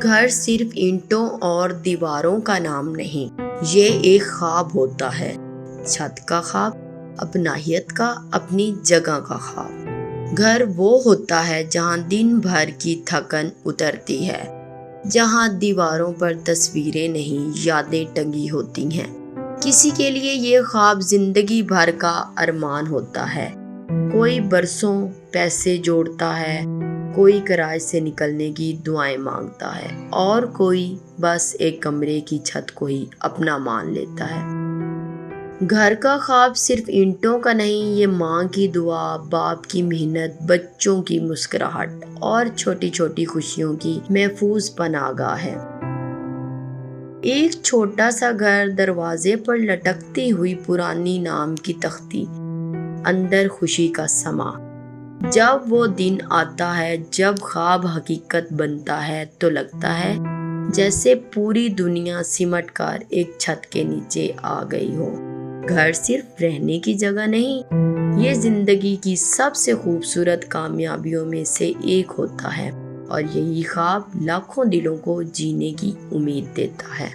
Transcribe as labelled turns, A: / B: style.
A: گھر صرف اینٹوں اور دیواروں کا نام نہیں، یہ ایک خواب ہوتا ہے۔ چھت کا خواب، اپنائیت کا، اپنی جگہ کا خواب۔ گھر وہ ہوتا ہے جہاں دن بھر کی تھکن اترتی ہے، جہاں دیواروں پر تصویریں نہیں، یادیں ٹنگی ہوتی ہیں۔ کسی کے لیے یہ خواب زندگی بھر کا ارمان ہوتا ہے۔ کوئی برسوں پیسے جوڑتا ہے، کوئی کرائے سے نکلنے کی دعائیں مانگتا ہے، اور کوئی بس ایک کمرے کی چھت کو ہی اپنا مان لیتا ہے۔ گھر کا خواب صرف اینٹوں کا نہیں، یہ ماں کی دعا، باپ کی محنت، بچوں کی مسکراہٹ اور چھوٹی چھوٹی خوشیوں کی محفوظ پناہ گاہ ہے۔ ایک چھوٹا سا گھر، دروازے پر لٹکتی ہوئی پرانی نام کی تختی، اندر خوشی کا سما۔ جب وہ دن آتا ہے جب خواب حقیقت بنتا ہے تو لگتا ہے جیسے پوری دنیا سمٹ کر ایک چھت کے نیچے آ گئی ہو۔ گھر صرف رہنے کی جگہ نہیں، یہ زندگی کی سب سے خوبصورت کامیابیوں میں سے ایک ہوتا ہے، اور یہی خواب لاکھوں دلوں کو جینے کی امید دیتا ہے۔